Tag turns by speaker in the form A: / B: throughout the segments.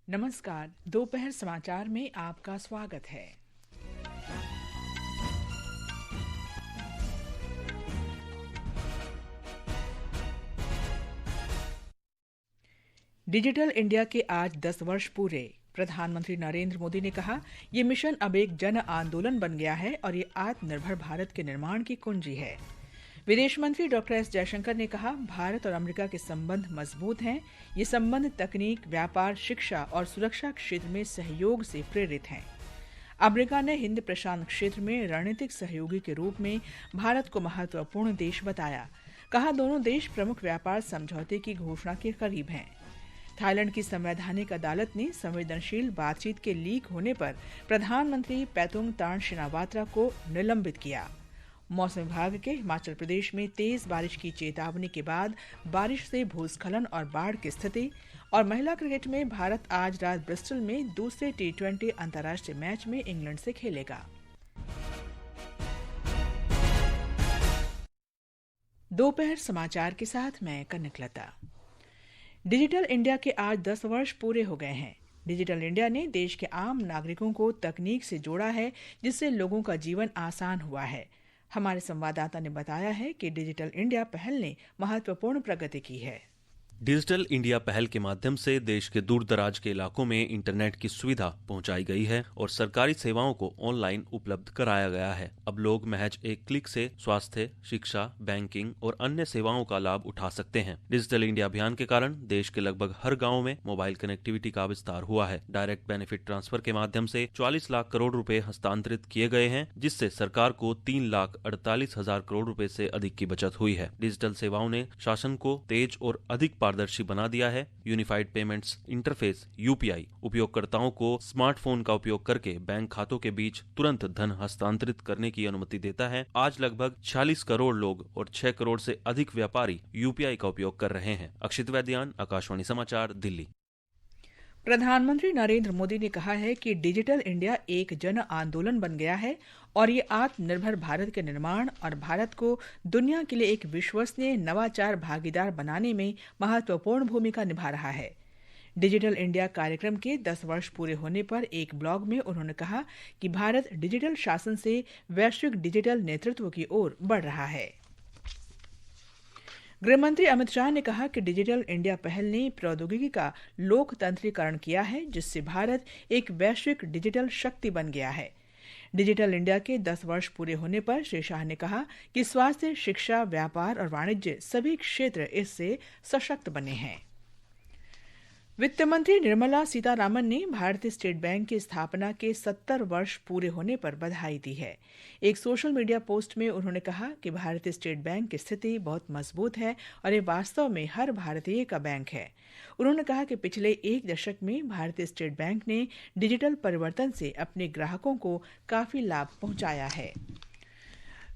A: नमस्कार। दोपहर समाचार में आपका स्वागत है। डिजिटल इंडिया के आज 10 वर्ष पूरे। प्रधानमंत्री नरेंद्र मोदी ने कहा, ये मिशन अब एक जन आंदोलन बन गया है और ये आत्मनिर्भर भारत के निर्माण की कुंजी है। विदेश मंत्री डॉक्टर एस जयशंकर ने कहा, भारत और अमेरिका के संबंध मजबूत हैं। ये संबंध तकनीक, व्यापार, शिक्षा और सुरक्षा क्षेत्र में सहयोग से प्रेरित हैं। अमेरिका ने हिंद प्रशांत क्षेत्र में रणनीतिक सहयोगी के रूप में भारत को महत्वपूर्ण देश बताया। कहा, दोनों देश प्रमुख व्यापार समझौते की घोषणा के करीब हैं। थाईलैंड की संवैधानिक अदालत ने संवेदनशील बातचीत के लीक होने पर प्रधानमंत्री पैतुंग तान शिनावात्रा को निलंबित किया। मौसम विभाग के हिमाचल प्रदेश में तेज बारिश की चेतावनी के बाद बारिश से भूस्खलन और बाढ़ की स्थिति। और महिला क्रिकेट में भारत आज रात ब्रिस्टल में दूसरे T20 अंतर्राष्ट्रीय मैच में इंग्लैंड से खेलेगा। दोपहर समाचार के साथ मैं कनकलता। डिजिटल इंडिया के आज 10 वर्ष पूरे हो गए हैं। डिजिटल इंडिया ने देश के आम नागरिकों को तकनीक से जोड़ा है, जिससे लोगों का जीवन आसान हुआ है। हमारे संवाददाता ने बताया है कि डिजिटल इंडिया पहल ने महत्वपूर्ण प्रगति की है।
B: डिजिटल इंडिया पहल के माध्यम से देश के दूर दराज के इलाकों में इंटरनेट की सुविधा पहुंचाई गई है और सरकारी सेवाओं को ऑनलाइन उपलब्ध कराया गया है। अब लोग महज एक क्लिक से स्वास्थ्य, शिक्षा, बैंकिंग और अन्य सेवाओं का लाभ उठा सकते हैं। डिजिटल इंडिया अभियान के कारण देश के लगभग हर गाँव में मोबाइल कनेक्टिविटी का विस्तार हुआ है। डायरेक्ट बेनिफिट ट्रांसफर के माध्यम से 44 लाख करोड़ रुपए हस्तांतरित किए गए हैं, जिससे सरकार को 3,48,000 करोड़ रुपए से अधिक की बचत हुई है। डिजिटल सेवाओं ने शासन को तेज और अधिक पारदर्शी बना दिया है। यूनिफाइड पेमेंट्स इंटरफेस (यूपीआई) उपयोगकर्ताओं को स्मार्टफोन का उपयोग करके बैंक खातों के बीच तुरंत धन हस्तांतरित करने की अनुमति देता है। आज लगभग 46 करोड़ लोग और 6 करोड़ से अधिक व्यापारी यूपीआई का उपयोग कर रहे हैं। अक्षित वैद्यान, आकाशवाणी समाचार, दिल्ली।
A: प्रधानमंत्री नरेंद्र मोदी ने कहा है कि डिजिटल इंडिया एक जन आंदोलन बन गया है और ये आत्मनिर्भर भारत के निर्माण और भारत को दुनिया के लिए एक विश्वसनीय नवाचार भागीदार बनाने में महत्वपूर्ण भूमिका निभा रहा है। डिजिटल इंडिया कार्यक्रम के 10 वर्ष पूरे होने पर एक ब्लॉग में उन्होंने कहा कि भारत डिजिटल शासन से वैश्विक डिजिटल नेतृत्व की ओर बढ़ रहा है। गृहमंत्री अमित शाह ने कहा कि डिजिटल इंडिया पहल ने प्रौद्योगिकी का लोकतंत्रीकरण किया है, जिससे भारत एक वैश्विक डिजिटल शक्ति बन गया है। डिजिटल इंडिया के 10 वर्ष पूरे होने पर श्री शाह ने कहा कि स्वास्थ्य, शिक्षा, व्यापार और वाणिज्य सभी क्षेत्र इससे सशक्त बने हैं। वित्त मंत्री निर्मला सीतारामन ने भारतीय स्टेट बैंक की स्थापना के 70 वर्ष पूरे होने पर बधाई दी है। एक सोशल मीडिया पोस्ट में उन्होंने कहा कि भारतीय स्टेट बैंक की स्थिति बहुत मजबूत है और ये वास्तव में हर भारतीय का बैंक है। उन्होंने कहा कि पिछले एक दशक में भारतीय स्टेट बैंक ने डिजिटल परिवर्तन से अपने ग्राहकों को काफी लाभ पहुंचाया है।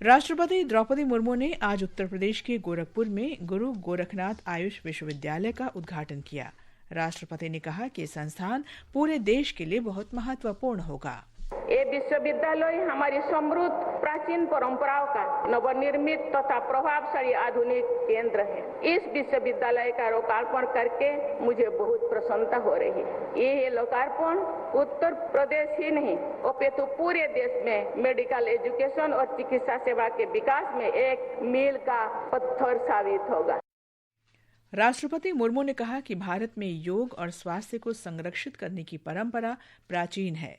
A: राष्ट्रपति द्रौपदी मुर्मू ने आज उत्तर प्रदेश के गोरखपुर में गुरु गोरखनाथ आयुष विश्वविद्यालय का उद्घाटन किया। राष्ट्रपति ने कहा कि संस्थान पूरे देश के लिए बहुत महत्वपूर्ण होगा।
C: ये विश्वविद्यालय हमारी समृद्ध प्राचीन परंपराओं का नवनिर्मित तथा प्रभावशाली आधुनिक केंद्र है। इस विश्वविद्यालय का लोकार्पण करके मुझे बहुत प्रसन्नता हो रही है। ये लोकार्पण उत्तर प्रदेश ही नहीं अपितु पूरे देश में मेडिकल एजुकेशन और चिकित्सा सेवा के विकास में एक मील का पत्थर साबित होगा।
A: राष्ट्रपति मुर्मू ने कहा कि भारत में योग और स्वास्थ्य को संरक्षित करने की परंपरा प्राचीन है।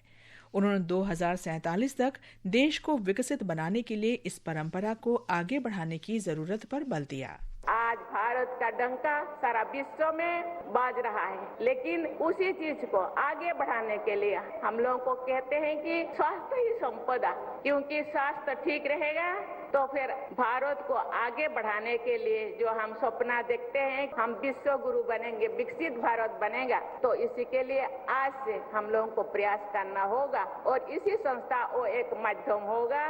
A: उन्होंने 2047 तक देश को विकसित बनाने के लिए इस परंपरा को आगे बढ़ाने की जरूरत पर बल दिया।
C: आज भारत का डंका सारा विश्व में बाज रहा है, लेकिन उसी चीज को आगे बढ़ाने के लिए हम लोगों को कहते हैं कि स्वास्थ्य ही संपदा, क्योंकि स्वास्थ्य ठीक रहेगा तो फिर भारत को आगे बढ़ाने के लिए जो हम सपना देखते हैं, हम विश्व गुरु बनेंगे, विकसित भारत बनेगा, तो इसी के लिए आज से हम लोगों को प्रयास करना होगा और इसी संस्था वो एक माध्यम होगा।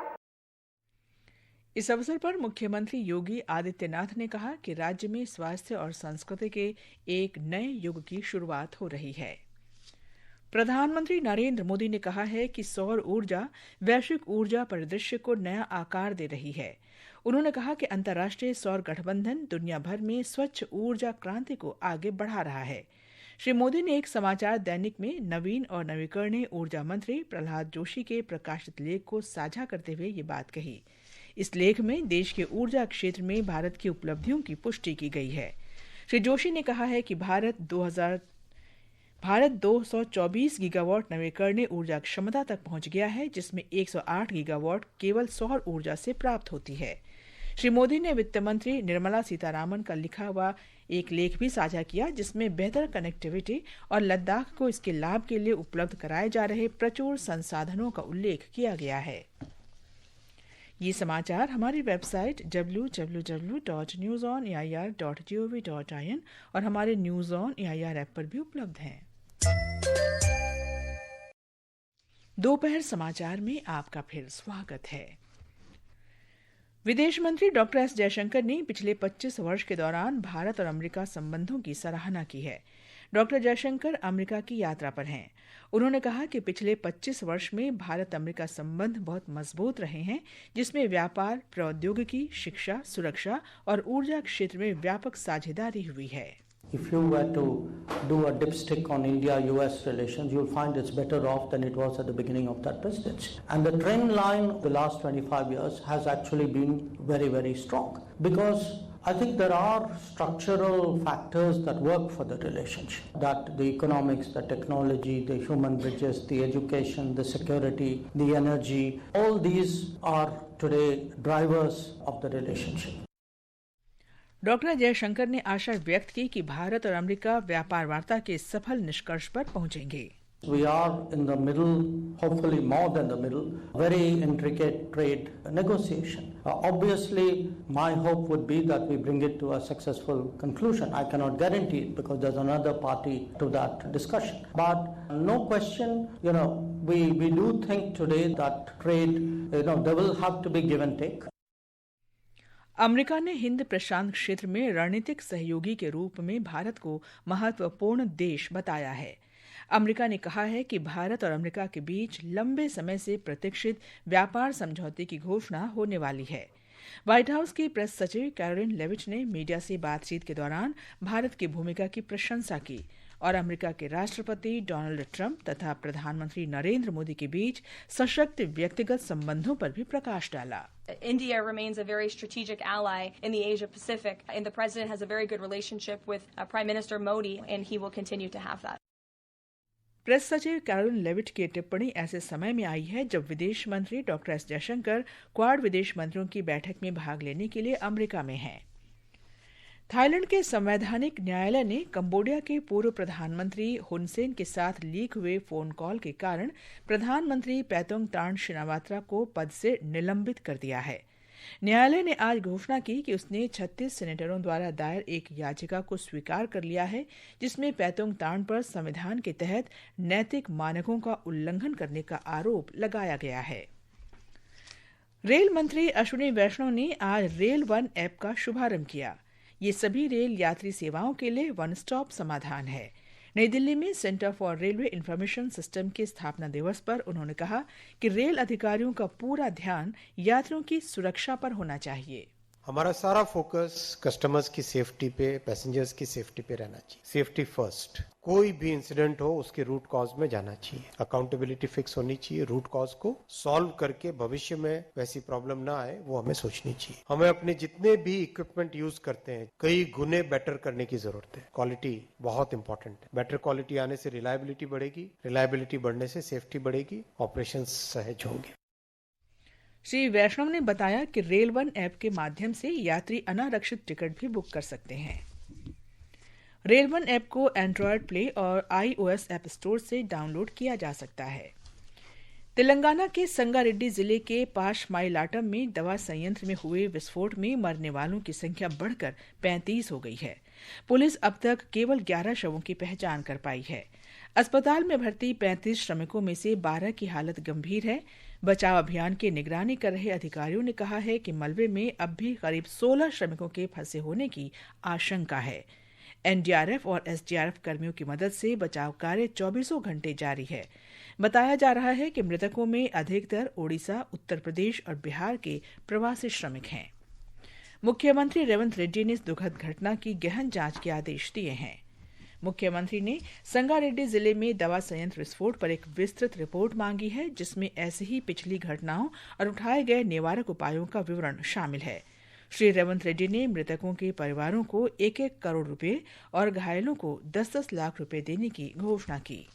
A: इस अवसर पर मुख्यमंत्री योगी आदित्यनाथ ने कहा कि राज्य में स्वास्थ्य और संस्कृति के एक नए युग की शुरुआत हो रही है। प्रधानमंत्री नरेंद्र मोदी ने कहा है कि सौर ऊर्जा वैश्विक ऊर्जा परिदृश्य को नया आकार दे रही है। उन्होंने कहा कि अंतर्राष्ट्रीय सौर गठबंधन दुनिया भर में स्वच्छ ऊर्जा क्रांति को आगे बढ़ा रहा है। श्री मोदी ने एक समाचार दैनिक में नवीन और नवीकरणीय ऊर्जा मंत्री प्रहलाद जोशी के प्रकाशित लेख को साझा करते हुए ये बात कही। इस लेख में देश के ऊर्जा क्षेत्र में भारत की उपलब्धियों की पुष्टि की गई है। श्री जोशी ने कहा है कि भारत 224 गीगावाट नवीकरणीय ऊर्जा क्षमता तक पहुंच गया है, जिसमें 108 गीगावाट केवल सौर ऊर्जा से प्राप्त होती है। श्री मोदी ने वित्त मंत्री निर्मला सीतारामन का लिखा हुआ एक लेख भी साझा किया, जिसमें बेहतर कनेक्टिविटी और लद्दाख को इसके लाभ के लिए उपलब्ध कराए जा रहे प्रचुर संसाधनों का उल्लेख किया गया है। ये समाचार हमारी वेबसाइट www.newsonair.gov.in और हमारे न्यूज ऑन एआईआर ऐप पर भी उपलब्ध हैं। दोपहर समाचार में आपका फिर स्वागत है। विदेश मंत्री डॉक्टर एस जयशंकर ने पिछले 25 वर्ष के दौरान भारत और अमेरिका संबंधों की सराहना की है। डॉक्टर जयशंकर अमेरिका की यात्रा पर हैं। उन्होंने कहा कि पिछले 25 वर्ष में भारत अमेरिका संबंध बहुत मजबूत रहे हैं, जिसमें व्यापार, प्रौद्योगिकी, शिक्षा, सुरक्षा और ऊर्जा क्षेत्र में व्यापक साझेदारी हुई है।
D: If you were to do a dipstick on India-US relations, you'll find it's better off than it was at the beginning of that presidency. And the trend line of the last 25 years has actually been very, very strong. Because I think there are structural factors that work for the relationship. That the economics, the technology, the human bridges, the education, the security, the energy, all these are today drivers of the relationship.
A: Doctor Jaishankar ने आशा व्यक्त की कि भारत और America व्यापार वार्ता के सफल निष्कर्ष पर पहुंचेंगे।
D: We are in the middle, hopefully more than the middle, very intricate trade negotiation. Obviously, my hope would be that we bring it to a successful conclusion. I cannot guarantee it because there's another party to that discussion. But no question, we do think today that trade, there will have to be give and take.
A: America ने हिंद प्रशांत क्षेत्र में रणनीतिक सहयोगी के रूप में भारत को महत्वपूर्ण देश बताया है। अमेरिका ने कहा है कि भारत और अमेरिका के बीच लंबे समय से प्रतीक्षित व्यापार समझौते की घोषणा होने वाली है। व्हाइट हाउस की प्रेस सचिव कैरोलिन लेविट ने मीडिया से बातचीत के दौरान भारत की भूमिका की प्रशंसा की और अमेरिका के राष्ट्रपति डोनाल्ड ट्रंप तथा प्रधानमंत्री नरेंद्र मोदी के बीच सशक्त व्यक्तिगत संबंधों पर भी प्रकाश डाला।
E: India remains a very strategic ally in the Asia Pacific, and the president has a very good relationship with Prime Minister Modi, and he will continue to have that.
A: Press सचिव कैरोलिन लेविट की टिप्पणी ऐसे समय में आई है जब विदेश मंत्री डॉक्टर एस जयशंकर क्वाड विदेश मंत्रियों की बैठक में भाग लेने के लिए अमेरिका में हैं। थाईलैंड के संवैधानिक न्यायालय ने कंबोडिया के पूर्व प्रधानमंत्री हुन सेन के साथ लीक हुए फोन कॉल के कारण प्रधानमंत्री पैतोंग तान शिनावात्रा को पद से निलंबित कर दिया है। न्यायालय ने आज घोषणा की कि उसने 36 सेनेटरों द्वारा दायर एक याचिका को स्वीकार कर लिया है, जिसमें पैतोंग तान पर संविधान के तहत नैतिक मानकों का उल्लंघन करने का आरोप लगाया गया है। रेल मंत्री अश्विनी वैष्णव ने आज रेल वन ऐप का शुभारंभ किया। ये सभी रेल यात्री सेवाओं के लिए वन स्टॉप समाधान है। नई दिल्ली में centre for railway information system के स्थापना दिवस पर उन्होंने कहा कि रेल अधिकारियों का पूरा ध्यान यात्रियों की सुरक्षा पर होना चाहिए।
F: हमारा सारा फोकस कस्टमर्स की सेफ्टी पे, पैसेंजर्स की सेफ्टी पे रहना चाहिए। Safety first. कोई भी इंसिडेंट हो उसके रूट कॉज में जाना चाहिए। अकाउंटेबिलिटी फिक्स होनी चाहिए। रूट कॉज को सॉल्व करके भविष्य में वैसी प्रॉब्लम ना आए वो हमें सोचनी चाहिए। हमें अपने जितने भी इक्विपमेंट यूज करते हैं कई गुने बेटर करने की जरूरत है। क्वालिटी बहुत इंपॉर्टेंट है। बेटर क्वालिटी आने से रिलायबिलिटी बढ़ेगी, रिलायबिलिटी बढ़ने से सेफ्टी बढ़ेगी, ऑपरेशन सहज होंगे।
A: श्री वैष्णव ने बताया कि रेल वन ऐप के माध्यम से यात्री अनारक्षित टिकट भी बुक कर सकते हैं। रेल वन ऐप को एंड्रॉयड प्ले और iOS ऐप स्टोर से डाउनलोड किया जा सकता है। तेलंगाना के संगारेड्डी जिले के पाशमाइलाटम में दवा संयंत्र में हुए विस्फोट में मरने वालों की संख्या बढ़कर 35 हो गई है। पुलिस अब तक केवल 11 शवों की पहचान कर पाई है। अस्पताल में भर्ती 35 श्रमिकों में से 12 की हालत गंभीर है। बचाव अभियान की निगरानी कर रहे अधिकारियों ने कहा है कि मलबे में अब भी करीब 16 श्रमिकों के फंसे होने की आशंका है। एनडीआरएफ और एसडीआरएफ कर्मियों की मदद से बचाव कार्य 24 घंटे जारी है। बताया जा रहा है कि मृतकों में अधिकतर ओडिशा, उत्तर प्रदेश और बिहार के प्रवासी श्रमिक हैं। मुख्यमंत्री रेवंत रेड्डी ने इस दुखद घटना की गहन जांच के आदेश दिए हैं। मुख्यमंत्री ने संगारेड्डी जिले में दवा संयंत्र विस्फोट पर एक विस्तृत रिपोर्ट मांगी है, जिसमें ऐसे ही पिछली घटनाओं और उठाए गए निवारक उपायों का विवरण शामिल है। श्री रेवंत रेड्डी ने मृतकों के परिवारों को 1-1 करोड़ रुपए और घायलों को 10-10 लाख रुपए देने की घोषणा की।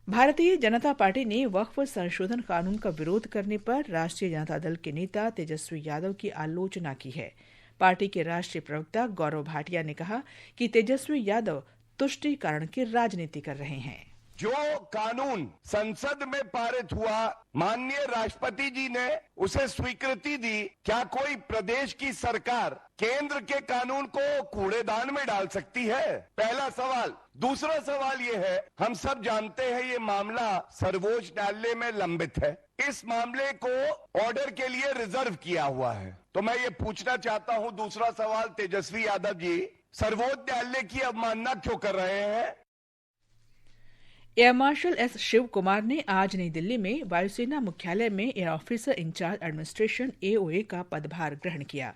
A: भारतीय जनता पार्टी ने वक्फ संशोधन कानून का विरोध करने पर राष्ट्रीय जनता दल के नेता तेजस्वी यादव की आलोचना की है। पार्टी के राष्ट्रीय प्रवक्ता गौरव भाटिया ने कहा कि तेजस्वी यादव तुष्टीकरण की राजनीति कर रहे हैं।
G: जो कानून संसद में पारित हुआ, माननीय राष्ट्रपति जी ने उसे स्वीकृति दी। क्या कोई प्रदेश की सरकार केंद्र के कानून को कूड़ेदान में डाल सकती है? पहला सवाल। दूसरा सवाल ये है, हम सब जानते हैं ये मामला सर्वोच्च न्यायालय में लंबित है। इस मामले को ऑर्डर के लिए रिजर्व किया हुआ है। तो मैं ये पूछना चाहता हूं, दूसरा सवाल, तेजस्वी यादव जी सर्वोच्च न्यायालय की अवमानना क्यों कर रहे हैं?
A: Air marshal S Shiv Kumar ने आज नई दिल्ली में वायुसेना मुख्यालय में air officer incharge administration AOA का पदभार ग्रहण किया।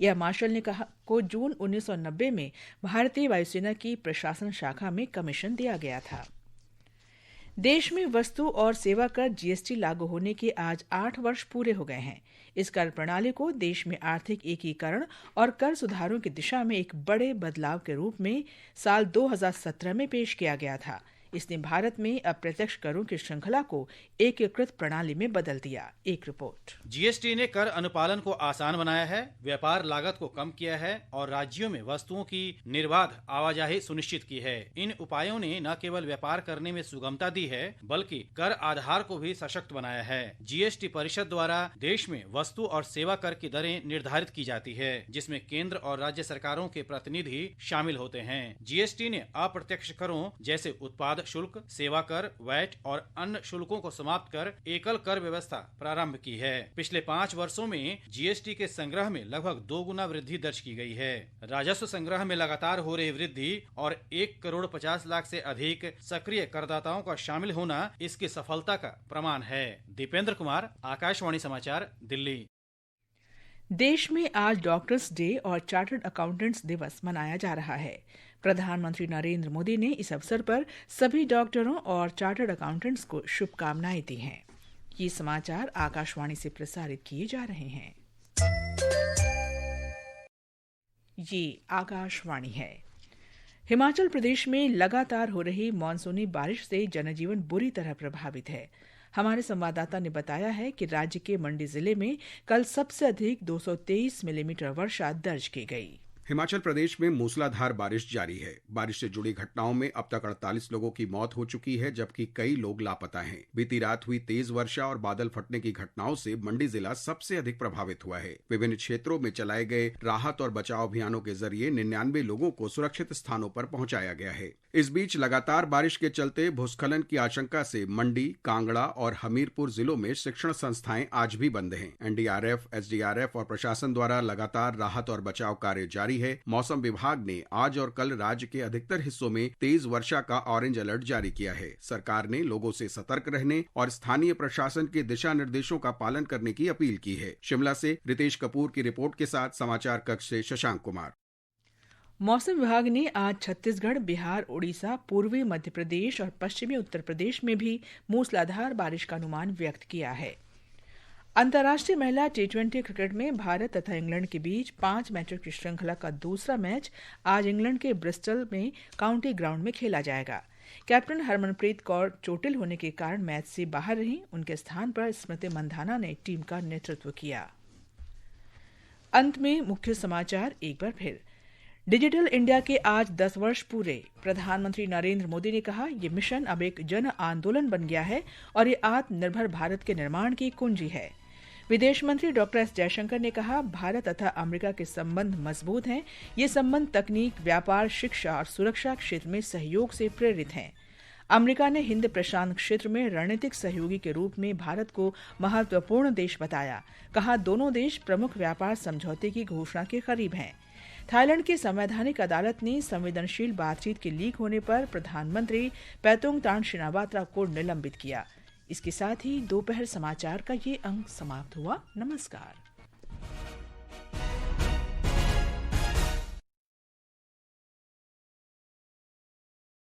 A: एयर मार्शल ने कहा को जून 1990 में भारतीय वायुसेना की प्रशासन शाखा में कमीशन दिया गया था। देश में वस्तु और सेवा कर GST लागू होने के आज 8 वर्ष पूरे हो गए हैं। इस कर प्रणाली को देश में आर्थिक एकीकरण और कर सुधारों की दिशा में एक बड़े बदलाव के रूप में साल 2017 में पेश किया गया था। इसने भारत में अप्रत्यक्ष करों की श्रृंखला को एकीकृत प्रणाली में बदल दिया। एक रिपोर्ट।
H: GST ने कर अनुपालन को आसान बनाया है, व्यापार लागत को कम किया है और राज्यों में वस्तुओं की निर्बाध आवाजाही सुनिश्चित की है। इन उपायों ने न केवल व्यापार करने में सुगमता दी है, बल्कि कर आधार को भी सशक्त बनाया है। GST परिषद द्वारा देश में वस्तु और सेवा कर की दरें निर्धारित की जाती है, जिसमें केंद्र और राज्य सरकारों के प्रतिनिधि शामिल होते हैं। GST ने अप्रत्यक्ष करों जैसे उत्पाद शुल्क, सेवा कर, वैट और अन्य शुल्कों को समाप्त कर एकल कर व्यवस्था प्रारंभ की है। पिछले 5 वर्षों में GST के संग्रह में लगभग 2 गुना वृद्धि दर्ज की गई है। राजस्व संग्रह में लगातार हो रही वृद्धि और 1 करोड़ 50 लाख से अधिक सक्रिय करदाताओं का शामिल होना इसकी सफलता का प्रमाण है। दीपेंद्र कुमार, आकाशवाणी समाचार, दिल्ली।
A: देश में आज डॉक्टर्स डे और चार्टर्ड अकाउंटेंट्स दिवस मनाया जा रहा है। प्रधानमंत्री नरेंद्र मोदी ने इस अवसर पर सभी डॉक्टरों और चार्टर्ड अकाउंटेंट्स को शुभकामनाएं दी हैं। ये समाचार आकाशवाणी से प्रसारित किए जा रहे हैं। ये आकाशवाणी है। हिमाचल प्रदेश में लगातार हो रही मानसूनी बारिश से जनजीवन बुरी तरह प्रभावित है। हमारे संवाददाता ने बताया है कि राज्य के मंडी जिले में कल सबसे अधिक 223 मिलीमीटर वर्षा दर्ज की गई।
I: हिमाचल प्रदेश में मूसलाधार बारिश जारी है। बारिश से जुड़ी घटनाओं में अब तक 48 लोगों की मौत हो चुकी है, जबकि कई लोग लापता हैं। बीती रात हुई तेज वर्षा और बादल फटने की घटनाओं से मंडी जिला सबसे अधिक प्रभावित हुआ है। विभिन्न क्षेत्रों में चलाए गए राहत और बचाव अभियानों के जरिए 99 लोगों को सुरक्षित स्थानों पर पहुंचाया गया है। इस बीच लगातार बारिश के चलते भूस्खलन की आशंका से मंडी, कांगड़ा और हमीरपुर जिलों में शिक्षण संस्थाएं आज भी बंद हैं। NDRF, SDRF और प्रशासन द्वारा लगातार राहत और बचाव कार्य जारी है। मौसम विभाग ने आज और कल राज्य के अधिकतर हिस्सों में तेज वर्षा का ऑरेंज अलर्ट जारी किया है। सरकार ने लोगों से सतर्क रहने और स्थानीय प्रशासन के दिशा निर्देशों का पालन करने की अपील की है। शिमला से रितेश कपूर की रिपोर्ट के साथ समाचार कक्ष से शशांक कुमार।
A: मौसम विभाग ने आज छत्तीसगढ़, बिहार, उड़ीसा, पूर्वी मध्य प्रदेश और पश्चिमी उत्तर प्रदेश में भी मूसलाधार बारिश का अनुमान व्यक्त किया है। अंतर्राष्ट्रीय महिला T20 क्रिकेट में भारत तथा इंग्लैंड के बीच 5 मैचों की श्रृंखला का दूसरा मैच आज इंग्लैंड के ब्रिस्टल में काउंटी ग्राउंड में खेला जाएगा। कैप्टन हरमनप्रीत कौर चोटिल होने के कारण मैच से बाहर रहीं। उनके स्थान पर स्मृति मंधाना ने टीम का नेतृत्व किया। अंत में मुख्य समाचार एक बार फिर। डिजिटल इंडिया के आज 10 वर्ष पूरे। प्रधानमंत्री नरेंद्र मोदी ने कहा, ये मिशन अब एक जन आंदोलन बन गया है और ये आत्मनिर्भर भारत के निर्माण की कुंजी है। विदेश मंत्री डॉक्टर एस जयशंकर ने कहा, भारत तथा अमेरिका के संबंध मजबूत हैं। ये संबंध तकनीक, व्यापार, शिक्षा और सुरक्षा क्षेत्र में सहयोग से प्रेरित हैं। अमेरिका ने हिंद प्रशांत क्षेत्र में रणनीतिक सहयोगी के रूप में भारत को महत्वपूर्ण देश बताया। कहा, दोनों देश प्रमुख व्यापार समझौते की घोषणा के करीब हैं। थाईलैंड की संवैधानिक अदालत ने संवेदनशील बातचीत के लीक होने पर प्रधानमंत्री पैतोंगतान शिनावात्रा को निलंबित किया। इसके साथ ही दोपहर समाचार का ये अंक समाप्त हुआ। नमस्कार।